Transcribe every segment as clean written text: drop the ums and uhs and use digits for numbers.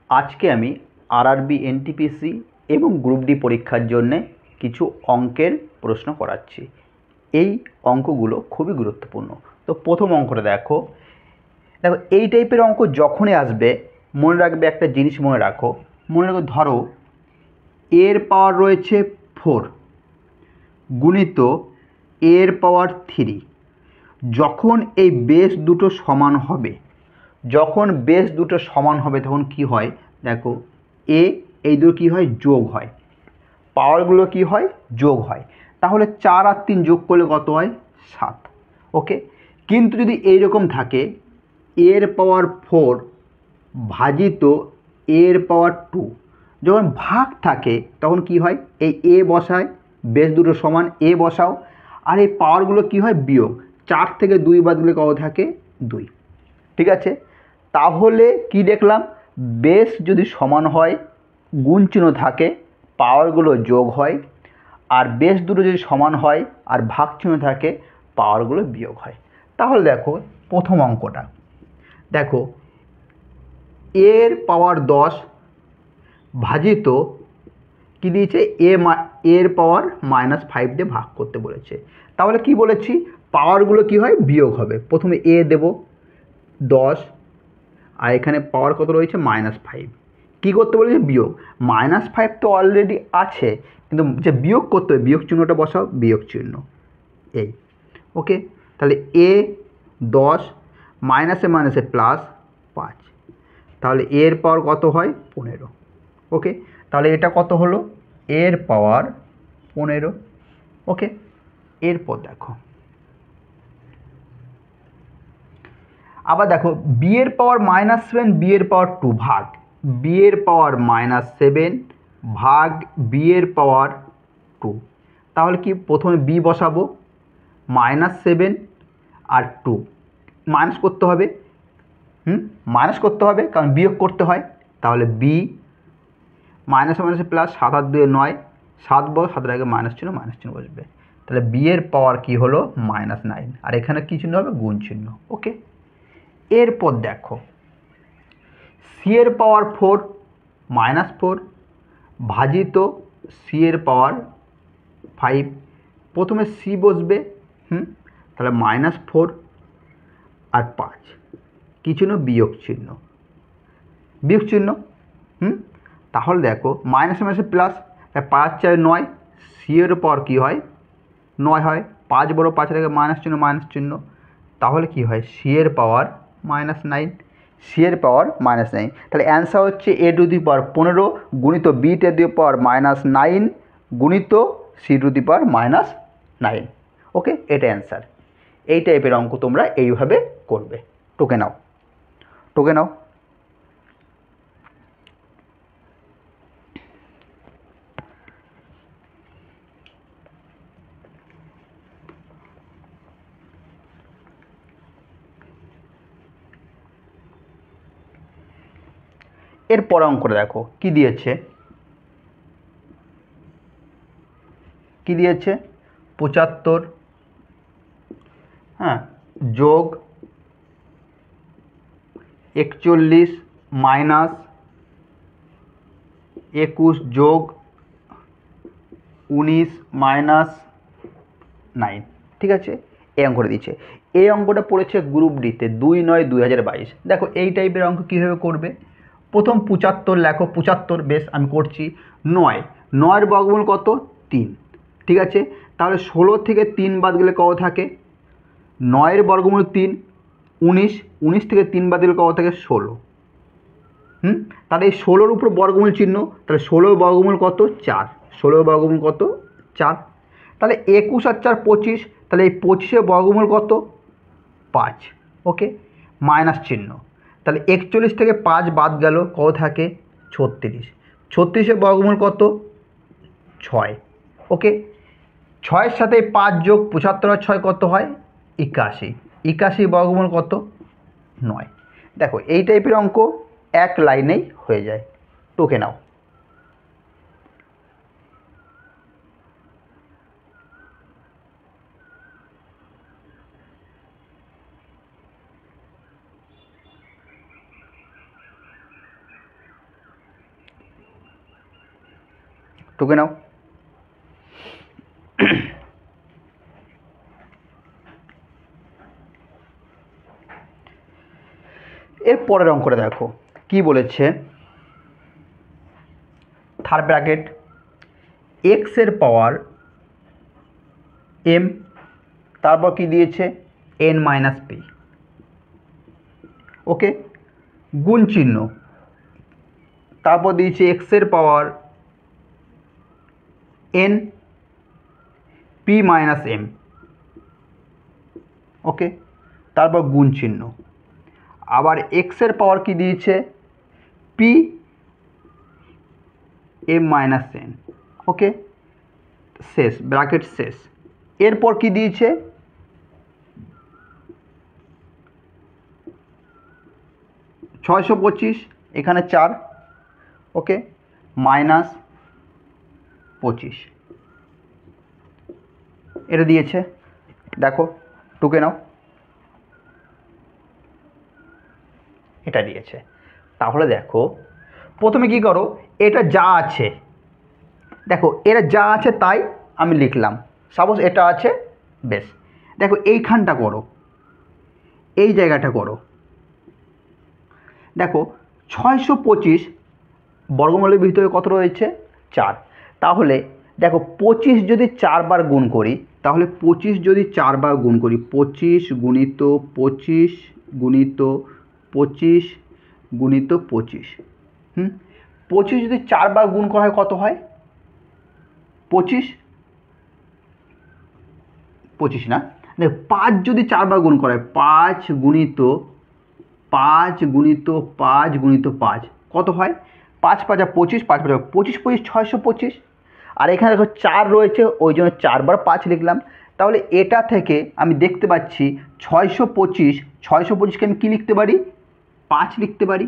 আজকে আমি RRB NTPC এবং গ্রুপ ডি পরীক্ষার জন্যে কিছু অঙ্কের প্রশ্ন করাচ্ছি। এই অঙ্কগুলো খুবই গুরুত্বপূর্ণ। তো প্রথম অঙ্কটা দেখো, এই টাইপের অঙ্ক যখনই আসবে মনে রাখবে একটা জিনিস মনে রাখো, ধরো এর পাওয়ার রয়েছে 4 গুণিত এর পাওয়ার 3। যখন এই বেস দুটো সমান হবে, তখন কি হয় দেখো, এই দুটো কী হয়, যোগ হয়, পাওয়ারগুলো কি হয়, যোগ হয়। তাহলে 4 আর 3 যোগ করলে কত হয়, 7। ওকে, কিন্তু যদি এইরকম থাকে এর পাওয়ার 4 ভাজিত এর পাওয়ার 2, যখন ভাগ থাকে তখন কি হয়, এই এ বসায়, বেস দুটো সমান, এ বসাও, আর এই পাওয়ারগুলো কি হয়, বিয়োগ। 4 থেকে 2 বাদ দিলে কত থাকে, 2। ঠিক আছে, তাহলে কি দেখলাম, বেস যদি সমান হয় গুণ চিহ্ন থাকে, পাওয়ারগুলো যোগ হয়, আর বেস দুটো যদি সমান হয় আর ভাগ চিহ্ন থাকে, পাওয়ারগুলো বিয়োগ হয়। তাহলে দেখো প্রথম অঙ্কটা দেখো, এর পাওয়ার 10 ভাজিত কি দিয়েছে, এর পাওয়ার -5 দিয়ে ভাগ করতে বলেছে। তাহলে কি বলেছি, পাওয়ারগুলো কি হয়, বিয়োগ হবে। প্রথমে এ দেব 10, আর এখানে পাওয়ার কত রয়েছে, -5। কী করতে বলেছে, বিয়োগ। -5 তো অলরেডি আছে, কিন্তু যে বিয়োগ করতে হবে, বিয়োগ চিহ্নটা বসাও, বিয়োগ চিহ্ন এই। ওকে, তাহলে এ 10 মাইনাসে মাইনাসে +5, তাহলে এর পাওয়ার কত হয়, 15। ওকে, তাহলে এটা কত হলো, এর পাওয়ার 15। ওকে, এরপর দেখো, আবার দেখো বি এর পাওয়ার -7 বি এর পাওয়ার 2 ভাগ বি এর পাওয়ার -7 ভাগ বি এর পাওয়ার 2। তাহলে কি, প্রথমে বি বসাবো, -7 আর 2 মাইনাস করতে হবে, মাইনাস করতে হবে কারণ বিয়োগ করতে হয়। তাহলে বি মাইনাসে মাইনাসে প্লাস, 7 আর 2 9, 7 বল, 7 আগে মাইনাস চিহ্ন বসবে। তাহলে বি এর পাওয়ার কি হলো, -9, আর এখানে কী চিহ্ন হবে, গুণ চিহ্ন। ওকে, এরপর দেখো সি এর পাওয়ার 4 -4 ভাজিত সি এর পাওয়ার 5। প্রথমে সি বসবে, তাহলে -4 আর 5, কী চিহ্ন, বিয়োগ চিহ্ন, তাহলে দেখো মাইনাসে মাইনাসে প্লাস, 5 4 9, সি এর পাওয়ার কী হয়, 9 হয়। 5 বড়, 5 থেকে মাইনাস চিহ্ন, তাহলে কি হয়, সি এর পাওয়ার -9, সি এর পাওয়ার -9। তাহলে অ্যান্সার হচ্ছে a টু দি পাওয়ার 15 গুণিত বি টু দি পাওয়ার -9 গুণিত সি টু দি পাওয়ার -9। ওকে, এটা অ্যান্সার। এই টাইপের অঙ্ক তোমরা এইভাবে করবে। টুকে নাও। এরপর অঙ্কটা দেখো কি দিয়েছে, 75 যোগ 41 মাইনাস 21 যোগ 19 মাইনাস 9। ঠিক আছে, এই অঙ্কটা দিচ্ছে। এই অঙ্কটা পড়েছে গ্রুপ ডিতে 2/9/2022। দেখো এই টাইপের অঙ্ক কীভাবে করবে, প্রথম 75 লেখো, 75 বেশ আমি করছি। 9 বর্গমূল কত, 3। ঠিক আছে, তাহলে 16 থেকে 3 বাদ গেলে কত থাকে, 9 বর্গমূল 3, 19 থেকে 3 বাদ দিলে কত থাকে, 16। তাহলে এই 16-র উপর বর্গমূল চিহ্ন, তাহলে 16 বর্গমূল কত, 4। 16 বর্গমূল কত, 4। তাহলে 21 আর 4 25, তাহলে এই 25-এর বর্গমূল কত, 5। ওকে, মাইনাস চিহ্ন, তাহলে 41 থেকে 5 বাদ গেল, কত থাকে, 36। 36-এর বর্গমূল কত, 6। ওকে, 6-এর সাথে 5 যোগ 75 আর 6 কত হয়, 81। 81 বর্গমূল কত, 9। দেখো এই টাইপের অঙ্ক এক লাইনেই হয়ে যায়। টুকে নাও। টুকে নাও। এর পরের অঙ্কটা দেখো কি বলেছে, থার্ড ব্র্যাকেট এক্স এর পাওয়ার এম, তারপর কি দিয়েছে এন মাইনাস পি, ওকে, গুণ চিহ্ন, তারপর দিয়েছে এক্স এর পাওয়ার এন পি মাইনাস এম, ওকে, তারপর গুণ চিহ্ন, আবার এক্স এর পাওয়ার কি দিয়েছে পি এম মাইনাস এন, ওকে, শেষ, ব্র্যাকেট শেষ। এরপর কি দিয়েছে 625, এখানে 4, ওকে, মাইনাস 25 এটা দিয়েছে, দেখো টুকে নাও, এটা দিয়েছে। তাহলে দেখো প্রথমে কি করো, এটা যা আছে, দেখো এটা যা আছে তাই আমি লিখলাম, সাপোজ এটা আছে, বেশ, দেখো এইখানটা করো, এই জায়গাটা করো, দেখো 625 বর্গমূলের ভিতরে কত রয়েছে 4, তাহলে দেখো 25 যদি 4 বার গুণ করি, তাহলে 25 যদি 4 বার গুণ করি, 25 গুণিত 25 গুণিত 25 গুণিত 25, 25 যদি 4 বার গুণ করা হয় কত হয় 25, 25 না, দেখো 5 যদি 4 বার গুণ করা হয়, 5 গুণিত 5 গুণিত 5 গুণিত 5 কত হয়, 5 5 25, 5 5 25 25 625, আর এখানে দেখো 4 রয়েছে, ওই জন্য 4 বার 5 লিখলাম। তাহলে এটা থেকে আমি দেখতে পাচ্ছি 625কে আমি কী লিখতে পারি 5 লিখতে পারি,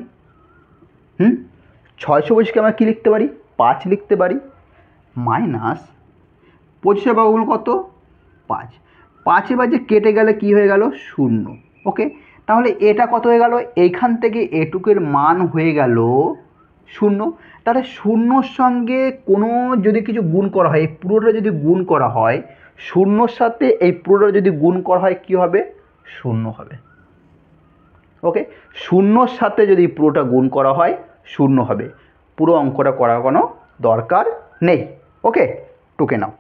625কে আমরা কী লিখতে পারি 5 লিখতে পারি, মাইনাস 25 বর্গমূল কত 5, 5 এবার যে কেটে গেলে কি হয়ে গেল 0, ওকে, তাহলে এটা কত হয়ে গেল, এইখান থেকে এটুকের মান হয়ে গেল 0। তাহলে 0-র সঙ্গে কোনো যদি কিছু গুণ করা হয়, এই পুরোটা যদি গুণ করা হয় 0-র সাথে এই পুরোটা যদি গুণ করা হয় কী হবে 0 হবে, ওকে, 0-র সাথে যদি পুরোটা গুণ করা হয় 0 হবে, পুরো অঙ্কটা করার কোনো দরকার নেই, ওকে, টুকে নাও।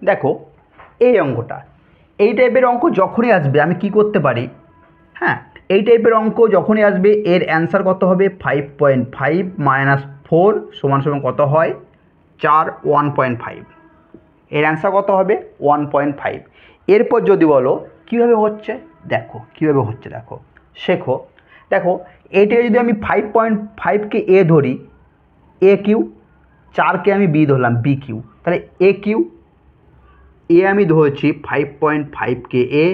দেখো এই অঙ্কটা, এই টাইপের অঙ্ক যখনই আসবে আমি কি করতে পারি, হ্যাঁ, এই টাইপের অঙ্ক যখনই আসবে এর অ্যান্সার কত হবে 5.5 মাইনাস 4 সমান সমান কত হয় 4, 1.5, এর অ্যান্সার কত হবে 1.5। এরপর যদি বলো কীভাবে হচ্ছে, দেখো কীভাবে হচ্ছে, দেখো শেখো, দেখো এইটাকে যদি আমি 5.5কে এ ধরি, এ কিউ, 4কে আমি বি ধরলাম বি কিউ, তাহলে এ কিউ, এ আমি ধরেছি 5.5কে এ,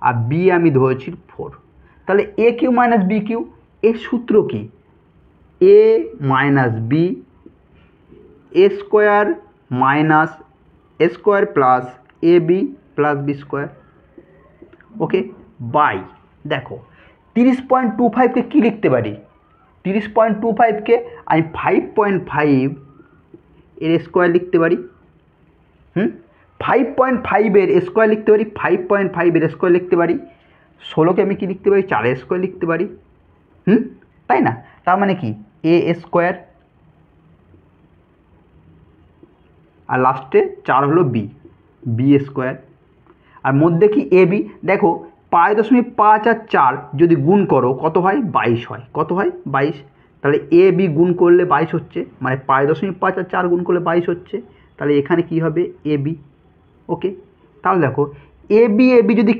আর বি আমি ধরেছি 4, তাহলে a cube minus b cube, এর সূত্র কি a minus b a square minus a square plus a b plus b square, okay, bye, দেখো 30.25কে কী লিখতে পারি, 30.25কে আমি 5.5 এর স্কোয়ার লিখতে পারি, 5.5 এর স্কোয়ার লিখতে পারি, 5.5 এর স্কোয়ার লিখতে পারি, 16কে আমি কি লিখতে পারি 4 এর স্কোয়ার লিখতে পারি, তাই না, তার মানে কি এ স্কোয়ার, আর লাস্টে 4 হলো বি, বি স্কোয়ার, আর মধ্যে কি এ বি, দেখো 5.5 আর 4 যদি গুণ করো কত হয় 22 হয়, কত হয় 22, তাহলে এ বি গুণ করলে 22 হচ্ছে, মানে 5.5 আর 4 গুণ করলে 22 হচ্ছে, তাহলে এখানে কি হবে এ বি, ওকে, তাহলে দেখো এ বি যদি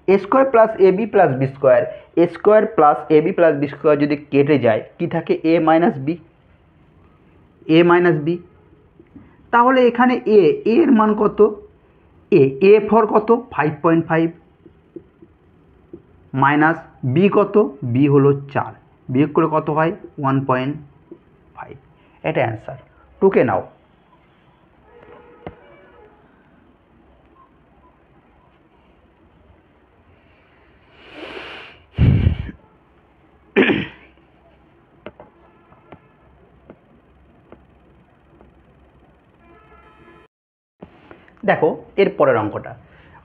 এ square plus a b plus b square, A square plus a b plus b square যদি কেটে যায় কি থাকে এ মাইনাস বি, এ মাইনাস বি, তাহলে এখানে এর মান কত এ ফর কত 5.5 মাইনাস বি কত, বি হলো 4, বিয়োগ করে কত হয় 1.5, এটা অ্যান্সার, টুকে নাও। দেখো এর পরের অঙ্কটা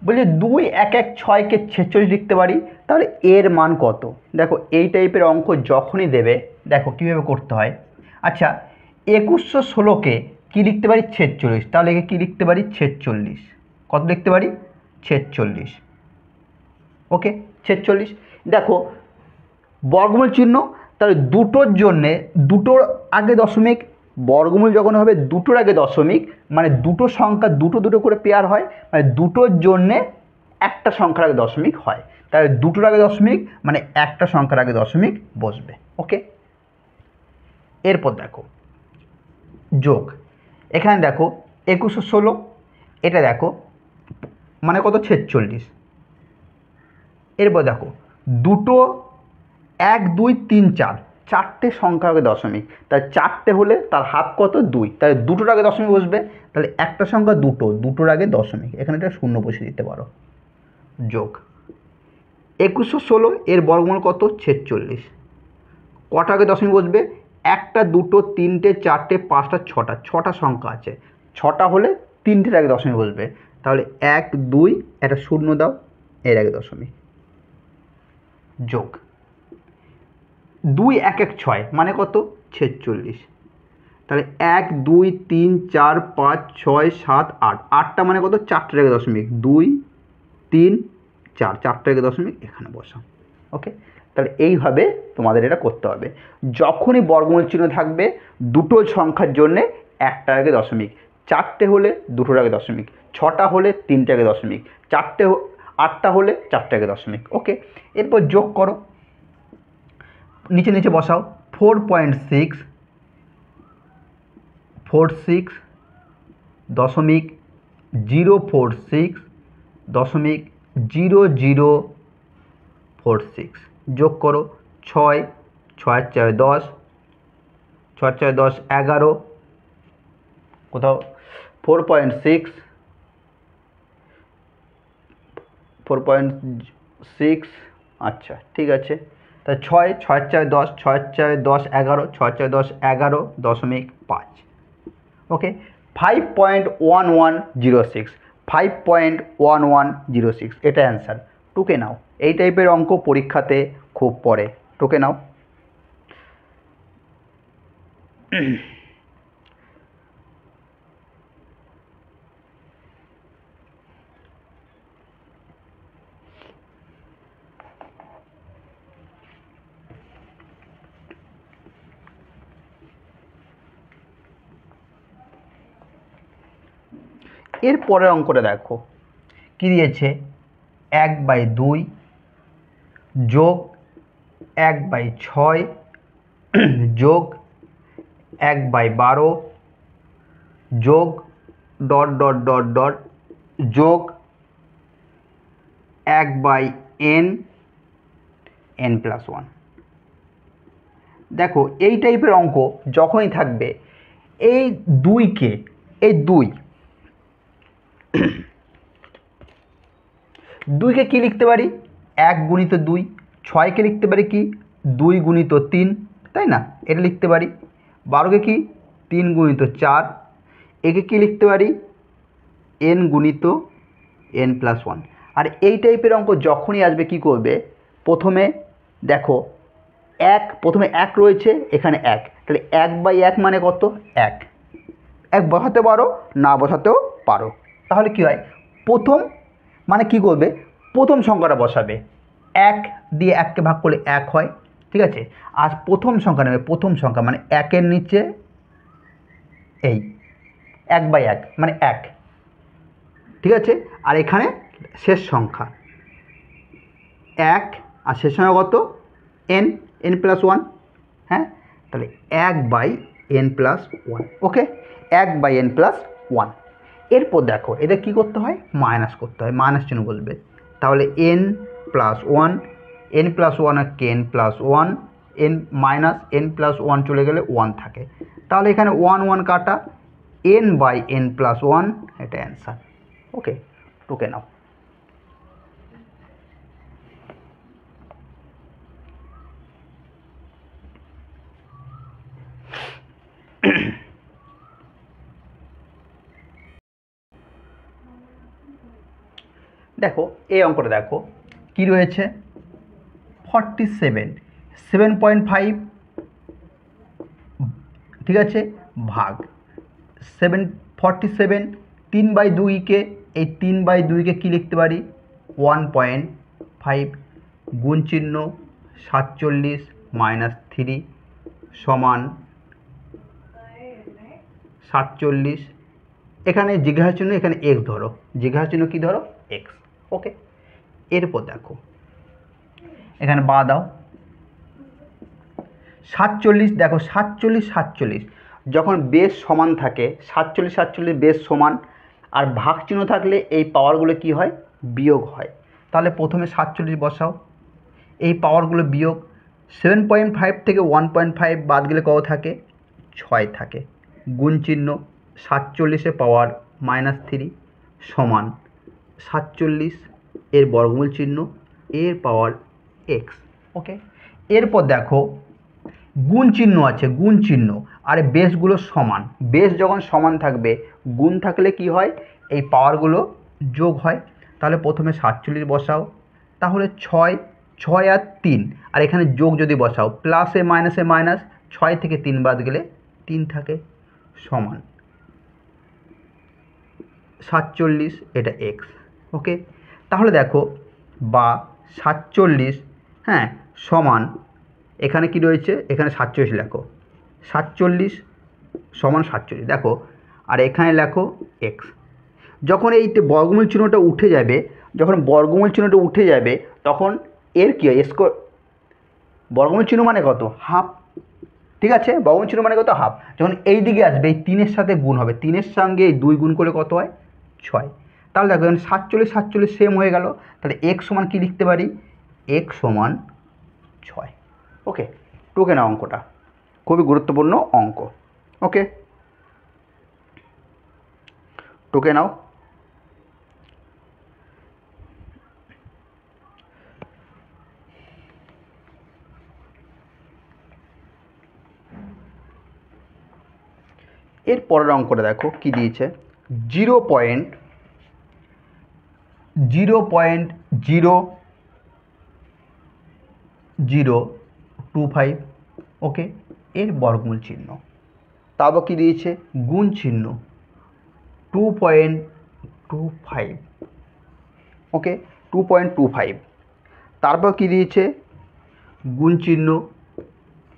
বলছে 2 1 1 6-কে 46 লিখতে পারি, তাহলে এর মান কত? দেখো এই টাইপের অঙ্ক যখনই দেবে দেখো কীভাবে করতে হয়। আচ্ছা 2116-কে কী লিখতে পারি? 46, তাহলে একে কী লিখতে পারি? 46। কত লিখতে পারি? 46। ওকে 46। দেখো বর্গমূল চিহ্ন, তাহলে দুটোর জন্যে দুটোর আগে দশমিক, বর্গমূল যখন হবে দুটোর আগে দশমিক, মানে দুটো সংখ্যা দুটো দুটো করে পেয়ার হয়, মানে দুটোর জন্যে একটা সংখ্যার আগে দশমিক হয়, তাহলে দুটোর আগে দশমিক মানে একটা সংখ্যার আগে দশমিক বসবে। ওকে এরপর দেখো যোগ, এখানে দেখো 2116, এটা দেখো মানে কত? 46। এরপর দেখো দুটো 1 2 3 4, চারটে সংখ্যার আগে দশমিক, তাহলে চারটে হলে তার হাফ কত? 2, তাহলে দুটোর আগে দশমিক বসবে, তাহলে একটা সংখ্যা দুটো, দুটোর আগে দশমিক, এখানে একটা শূন্য বসিয়ে দিতে পারো। যোগ 2116, এর বর্গমূল কত? 46। কটা আগে দশমিক বসবে? একটা দুটো তিনটে চারটে পাঁচটা ছটা, ছটা সংখ্যা আছে, ছটা হলে তিনটের আগে দশমিক বসবে, তাহলে 1 2 একটা শূন্য দাও, এর আগে দশমিক। যোগ 2 1 1 6 মানে কত? 46, তাহলে 1 2 3 4 5 6 7 8, আটটা মানে কত? চারটের আগে দশমিক, 2 3 4, চারটের আগে দশমিক এখানে বসাও। ওকে তাহলে এইভাবে তোমাদের এটা করতে হবে। যখনই বর্গমূল চিহ্ন থাকবে দুটো সংখ্যার জন্যে একটা আগে দশমিক, চারটে হলে দুটোর আগে দশমিক, ছটা হলে তিনটে আগে দশমিক, আটটা হলে চারটে আগে দশমিক। ওকে এরপর যোগ করো, নিচে নিচে বসাও। 4.646 দশমিক 046 দশমিক 0046 যোগ করো। 6 6 4 10, 6 4 10 11, কোথাও 4.6, আচ্ছা ঠিক আছে, তা 6 6 4 10, 6 4 10 11, 6 4 10 11.5। ওকে 5.1106, 5.1106 এটা অ্যান্সার। টুকে নাও, এই টাইপের অঙ্ক পরীক্ষাতে খুব পড়ে, টুকে নাও। এর পরের অঙ্কটা দেখো কী দিয়েছে? 1/2 যোগ 1/6 যোগ 1/12 যোগ ডট ডট ডট ডট যোগ 1/n n+1। দেখো এই টাইপের অঙ্ক যখনই থাকবে এই দুইকে, এই দুইকে কী লিখতে পারি? 1 গুণিত 2। 6কে লিখতে পারি কি? 2 গুণিত 3, তাই না? এটা লিখতে পারি। 12কে কি? 3 গুণিত 4। একে কী লিখতে পারি? n গুণিত n+1। আর এই টাইপের অঙ্ক যখনই আসবে কি করবে? প্রথমে দেখো প্রথমে 1 রয়েছে, এখানে 1, তাহলে 1/1 মানে কত? 1। 1 বসাতে পারো, না বসাতেও পারো। তাহলে কি হয়? প্রথম মানে কি করবে? প্রথম সংখ্যাটা বসাবে, 1 দিয়ে 1কে ভাগ করলে 1 হয়, ঠিক আছে? আর প্রথম সংখ্যা নেবে, প্রথম সংখ্যা মানে 1-এর নিচে এই 1/1 মানে 1, ঠিক আছে? আর এখানে শেষ সংখ্যা 1, আর শেষ সংখ্যা কত? n+1। হ্যাঁ তাহলে 1/n+1। ওকে 1/n+1। এরপর দেখো এটা কী করতে হয়? মাইনাস করতে হয়, মাইনাস চিহ্ন বলবে, তাহলে n+1, n+1 আর n+1, n মাইনাস n+1 চলে গেলে 1 থাকে, তাহলে এখানে 1 1 কাটা, n/n+1 এটা অ্যান্সার। ওকে টুকে নাও। দেখো এই অঙ্কটা দেখো কি রয়েছে 47 7.5 ঠিক আছে ভাগ 47 3/2কে এই 3/2কে কী লিখতে পারি 1.5 গুণ চিহ্ন 47 -3 সমান 47 এখানে জিজ্ঞাসার চিহ্ন এখানে এক্স ধরো জিজ্ঞাসার চিহ্ন কী ধরো এক্স ওকে এরপর দেখো এখানে বা দাও 47 দেখো 47 যখন বেস সমান থাকে 47 বেস সমান আর ভাগ চিহ্ন থাকলে এই পাওয়ারগুলো কি হয় বিয়োগ হয় তাহলে প্রথমে 47 বসাও এই পাওয়ারগুলো বিয়োগ 7.5 থেকে 1.5 বাদ গেলে কত থাকে 6 থাকে গুণ চিহ্ন 47 পাওয়ার -3 সমান 47 এর বর্গমূল চিহ্ন এর পাওয়ার এক্স ওকে এরপর দেখো গুণ চিহ্ন আছে গুণ চিহ্ন আর বেসগুলো সমান বেস যখন সমান থাকবে গুণ থাকলে কি হয় এই পাওয়ারগুলো যোগ হয় তাহলে প্রথমে 47 বসাও তাহলে 6 আর 3 আর এখানে যোগ যদি বসাও প্লাসে মাইনাসে মাইনাস 6 থেকে 3 বাদ গেলে 3 থাকে সমান 47 এটা এক্স ওকে তাহলে দেখো বা 47 হ্যাঁ সমান এখানে কি রয়েছে এখানে 47 লেখো 47 সমান 47 দেখো আর এখানে লেখো এক্স যখন এই বর্গমূল চিহ্নটা উঠে যাবে যখন বর্গমূল চিহ্নটা উঠে যাবে তখন এর কী হয় স্কোয়ার বর্গমূল চিহ্ন মানে কত হাফ ঠিক আছে বর্গমূল চিহ্ন মানে কত হাফ যখন এই দিকে আসবে এই 3-এর সাথে গুণ হবে 3-এর সঙ্গে এই 2 গুণ করে কত হয় 6 তাহলে দেখো এখানে 47 সেম হয়ে গেল তাহলে এক্স সমান কী লিখতে পারি এক্স সমান 6 ওকে টুকে নাও অঙ্কটা খুবই গুরুত্বপূর্ণ অঙ্ক ওকে টুকে নাও এর পরের অঙ্কটা দেখো কি দিয়েছে 0.00025 ওকে এর বর্গমূল চিহ্ন তারপর কি দিয়েছে গুণ চিহ্ন 2.25 ওকে 2.25 তারপর কি দিয়েছে গুণ চিহ্ন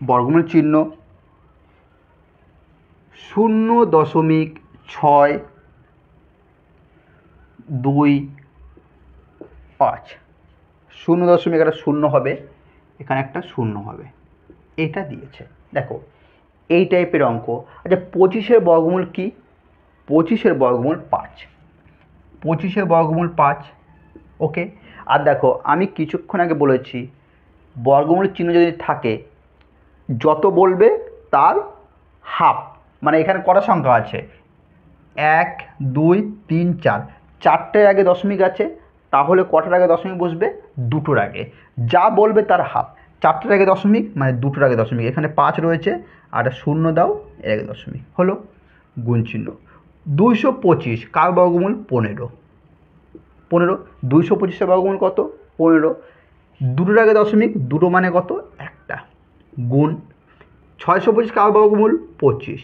বর্গমূল চিহ্ন 0.625 0.0 হবে এখানে একটা শূন্য হবে এটা দিয়েছে দেখো এই টাইপের অঙ্ক আচ্ছা 25-এর বর্গমূল কি 25-এর বর্গমূল 5 25-এর বর্গমূল 5 ওকে আর দেখো আমি কিছুক্ষণ আগে বলেছি বর্গমূল চিহ্ন যদি থাকে যত বলবে তার হাফ মানে এখানে কটা সংখ্যা আছে 1 2 3 4 চারটের আগে দশমিক আছে তাহলে কটার আগে দশমিক বসবে দুটোর আগে যা বলবে তার হাফ চারটের আগে দশমিক মানে দুটোর আগে দশমিক এখানে 5 রয়েছে আর শূন্য দাও এর আগে দশমিক হলো গুণ চিহ্ন 225 কার বর্গমূল 15 225-এর বর্গমূল কত 15 দুটোর আগে দশমিক দুটো মানে কত একটা গুণ 625 কার বর্গমূল 25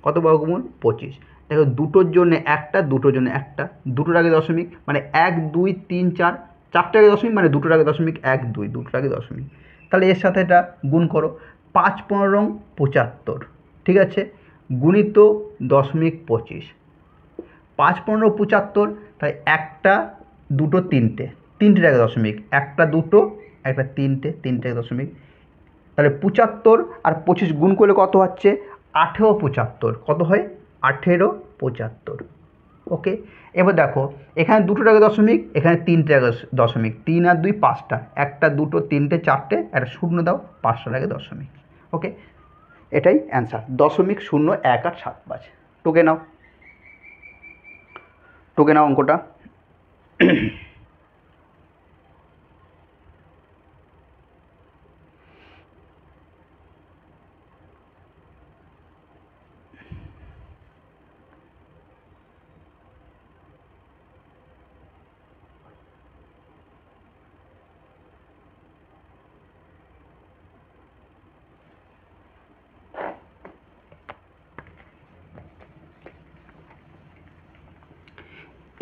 কত বর্গমূল 25 দেখো দুটোর জন্য একটা দুটোর জন্য একটা দুটোর আগে দশমিক মানে 1 2 3 4 চারটে আগে দশমিক মানে দুটোর আগে দশমিক 1 2 দুটোর আগে দশমিক তাহলে এর সাথে এটা গুণ করো 5 15 75 ঠিক আছে গুণিত দশমিক 25 5 15 75 তাই একটা দুটো তিনটের আগে দশমিক একটা দুটো একটা তিনটে আগে দশমিক তাহলে 75 আর 25 গুণ করলে কত হচ্ছে 1875 কত হয় 1875 ওকে এবার দেখো এখানে দুটোর আগে দশমিক এখানে তিনটে আগে দশমিক 3 আর 2 5টা একটা দুটো তিনটে চারটে একটা শূন্য দাও 5টার আগে দশমিক ওকে এটাই অ্যান্সার 0.01875 টুকে নাও অঙ্কটা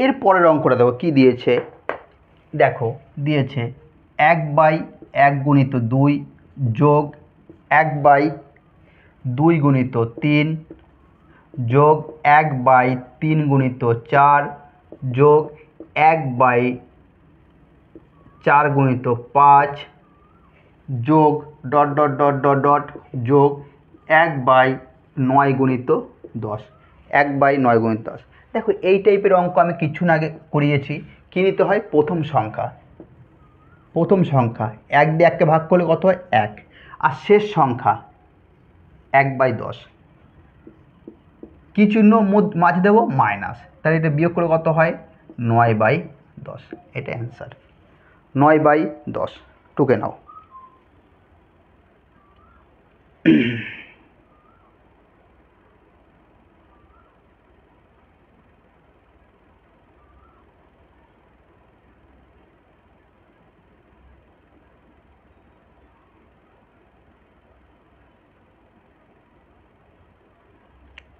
এর পরের অঙ্কটা দেখো কী দিয়েছে, দেখো দিয়েছে 1/1 গুণিত 2 যোগ 1/2 গুণিত 3 যোগ 1/3 গুণিত 4 যোগ 1/4 গুণিত 5 যোগ dot dot dot dot dot যোগ 1/9 গুণিত 10, 1/9 গুণিত 10। দেখো এই টাইপের অঙ্ক আমি কিছুক্ষণ আগে করিয়েছি। কী নিতে হয়, প্রথম সংখ্যা 1 দিয়ে 1কে ভাগ করলে কত হয় 1, আর শেষ সংখ্যা 1/10, কী চিহ্ন মাঝে দেবো মাইনাস, তাহলে এটা বিয়োগ করে কত হয় 9/10। এটা অ্যান্সার 9/10। টুকে নাও।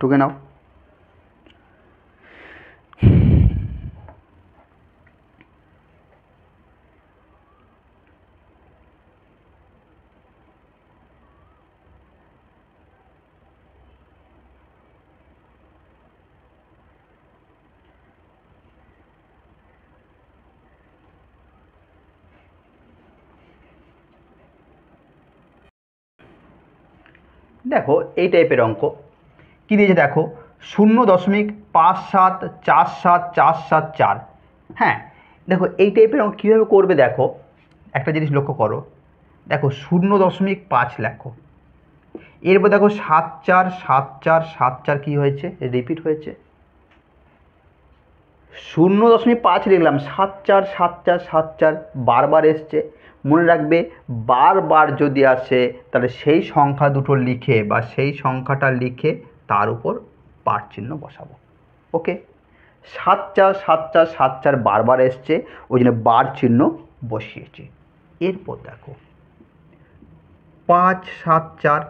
টুকে নাও। দেখো এই টাইপের অঙ্ক কী দিয়েছে, দেখো 0.57474747। হ্যাঁ, দেখো এই টাইপের অঙ্ক কীভাবে করবে, দেখো একটা জিনিস লক্ষ্য করো, দেখো 0.5 লেখো, এরপর দেখো 747474 কী হয়েছে, রিপিট হয়েছে। 0.5 লিখলাম, 747474 বারবার এসছে। মনে রাখবে বারবার যদি আসে তাহলে সেই সংখ্যা দুটো লিখে বা সেই সংখ্যাটা লিখে তার উপর বার চিহ্ন বসাবো। ওকে, 747474 বারবার এসছে, ওই জন্য বার চিহ্ন বসিয়েছি। এরপর দেখো 574,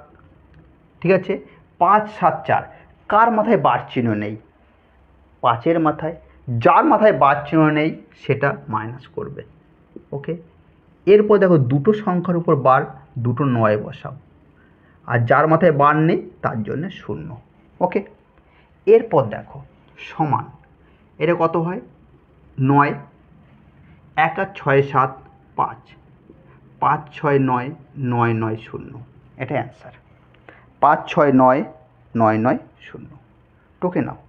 ঠিক আছে, 574 কার মাথায় বার চিহ্ন নেই, 5-এর মাথায়। যার মাথায় বার চিহ্ন নেই সেটা মাইনাস করবে। ওকে, এরপর দেখো দুটো সংখ্যার উপর বার, দুটো 9 বসাও, আর যার মাথায় বার নেই তার জন্য 0। ওকে, এরপর দেখো সমান, এটা কত হয় 9, 1 আর 6 7 5, 5 6 9 9 9 0। এটা অ্যান্সার 5 6 9 9 9 0। টুকে নাও।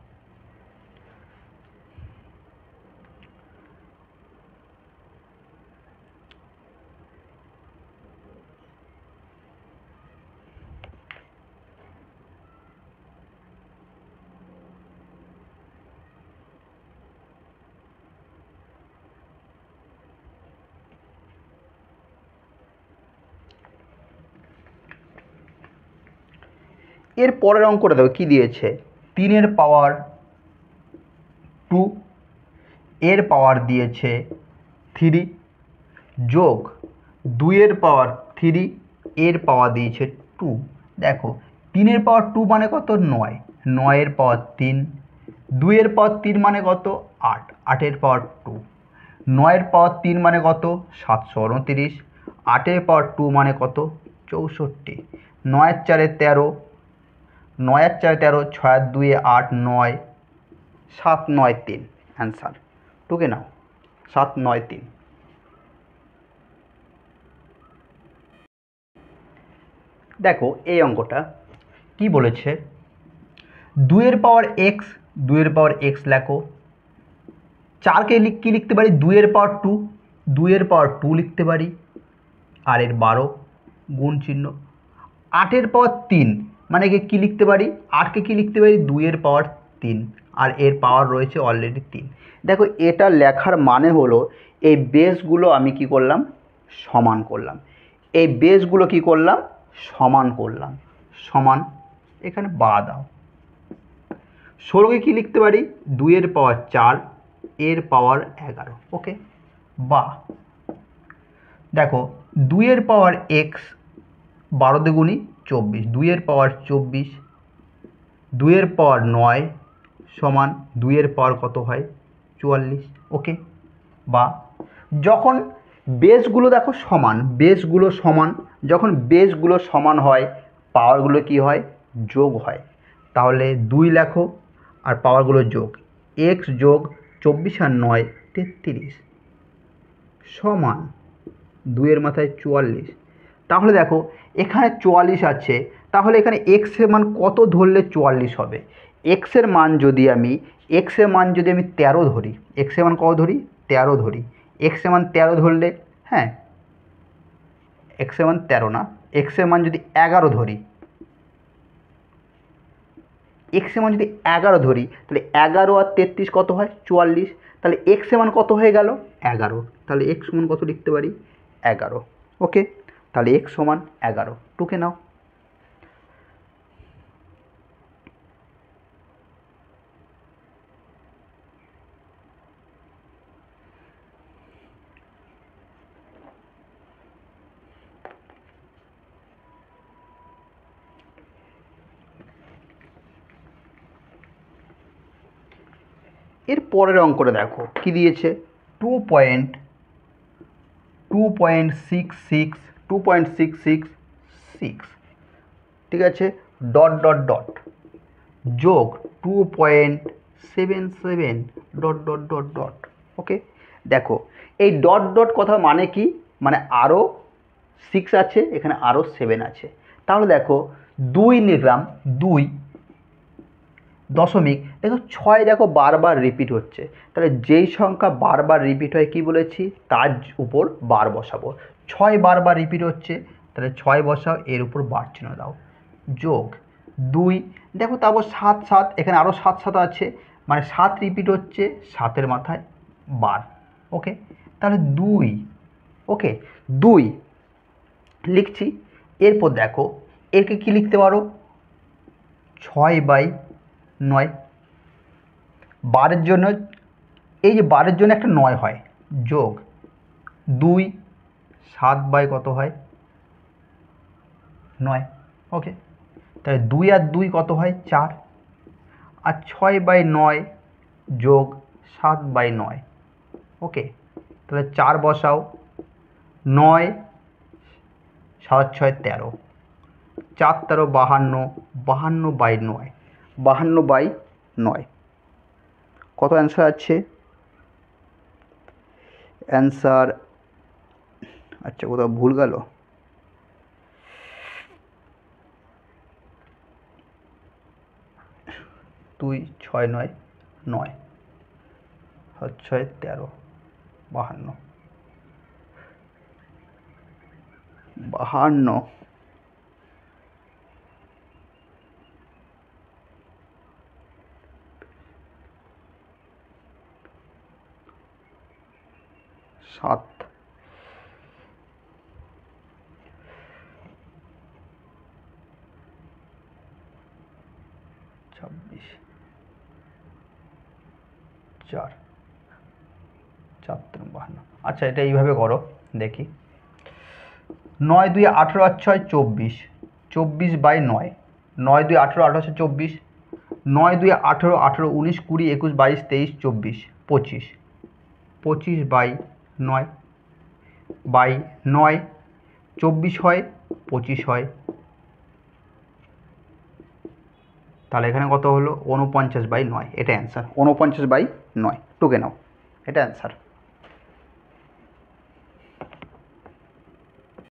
এর পরের অঙ্কটা দেখো কী দিয়েছে, 3 পাওয়ার 2, এর পাওয়ার দিয়েছে 3 যোগ 2 পাওয়ার 3, এর পাওয়ার দিয়েছে 2। দেখো 3 পাওয়ার 2 মানে কত 9, 9 পাওয়ার 3, 2 পাওয়ার 3 মানে কত 8, 8 পাওয়ার 2, 9 পাওয়ার 3 মানে কত 729, 8 পাওয়ার 2 মানে কত 64, 9 4 13, 9 4 13, 6 2 8 9, 7 9 3। অ্যান্সার টুকে নাও 7 9 3। দেখো এই অঙ্কটা কি বলেছে, 2 পাওয়ার x, 2 পাওয়ার x লেখো, 4কে কী লিখতে পারি 2 পাওয়ার 2, 2 পাওয়ার 2 লিখতে পারি, আর এর 12 গুণ চিহ্ন। 8 পাওয়ার 3 মানে কী লিখতে পারি, 8কে কী লিখতে পারি 2 পাওয়ার 3, আর এর পাওয়ার রয়েছে অলরেডি 3। দেখো এটা লেখার মানে হলো এই বেসগুলো আমি কি করলাম সমান করলাম, এই বেসগুলো কি করলাম সমান করলাম, সমান এখানে বা দাও। 16কে কী লিখতে পারি 2 পাওয়ার 4, এর পাওয়ার 11। ওকে, বা দেখো 2 পাওয়ার x 12 দুগুণি 24, 2 পাওয়ার 24, 2 পাওয়ার 9 সমান 2 পাওয়ার কত হয় 44। ওকে, বা যখন বেসগুলো দেখো সমান, বেসগুলো সমান, যখন বেসগুলো সমান হয় পাওয়ারগুলো কি হয়, যোগ হয়। তাহলে 2 লেখো আর পাওয়ারগুলো যোগ, x যোগ 24 আর 9 33 সমান 2 এর মাথায় 44। তাহলে দেখো এখানে 44 আছে, তাহলে এখানে x এর মান কত ধরলে 44 হবে? x এর মান যদি আমি 13 ধরি, x এর মান কত ধরি, 13 ধরি, x এর মান 13 ধরলে, হ্যাঁ x এর মান 13 না, x এর মান যদি 11 ধরি, x এর মান যদি 11 ধরি, তাহলে 11 আর 33 কত হয়, 44। তাহলে x এর মান কত হয়ে গেল, 11। তাহলে x সমান কত লিখতে পারি, 11। ওকে, তাহলে x সমান 11, টুকে নাও। এর পরের অঙ্কটা দেখো কি দিয়েছে, 2.666 ঠিক আছে, ডট ডট ডট যোগ 2.77 ডট ডট ডট ডট। ওকে, দেখো এই ডট ডট কথা মানে কি, মানে আরও 6 আছে, এখানে আরও 7 আছে। তাহলে দেখো 2 নিলাম, 2 দশমিক, দেখো 6 দেখো বারবার রিপিট হচ্ছে, তাহলে যেই সংখ্যা বারবার রিপিট হয় কি বলেছি, তার উপর বার বসাবো। 6 বারবার রিপিট হচ্ছে, তাহলে 6 বসাও, এর উপর বার চিহ্ন দাও, যোগ 2, দেখো তারপর 7 7, এখানে আরও 7 7 আছে, মানে 7 রিপিট হচ্ছে, 7-এর মাথায় বার। ওকে, তাহলে 2, ওকে 2 লিখছি। এরপর দেখো এরকে কি লিখতে পারো, 6/9, বারের জন্য, এই যে বারের জন্য একটা 9 হয়, যোগ 2, 7 কত হয়, 9। ওকে, তাহলে 2 আর 2 কত হয়, 4, আর 6/9 যোগ 7/9। ওকে, তাহলে 4 বসাও, 9 7 6 13, 4 13 52, 52/9, 52/9 কত অ্যান্সার আছে, অ্যান্সার, আচ্ছা কোথাও ভুল গেল, 2 6 9 9 7 6 13 52 52 7 26 4 4 52। আচ্ছা এটা এইভাবে করো দেখি, 9 2 18 আর 6 24, 24/9, 9 2 18 18 6 24, 9 2 18 18 19 20 21 22 23 24 25, 25/9 বাই 9, 24 হয় 25 হয়, তাহলে এখানে কত হলো, 49/9, এটা অ্যান্সার, 49/9, টুকে নাও, এটা অ্যান্সার।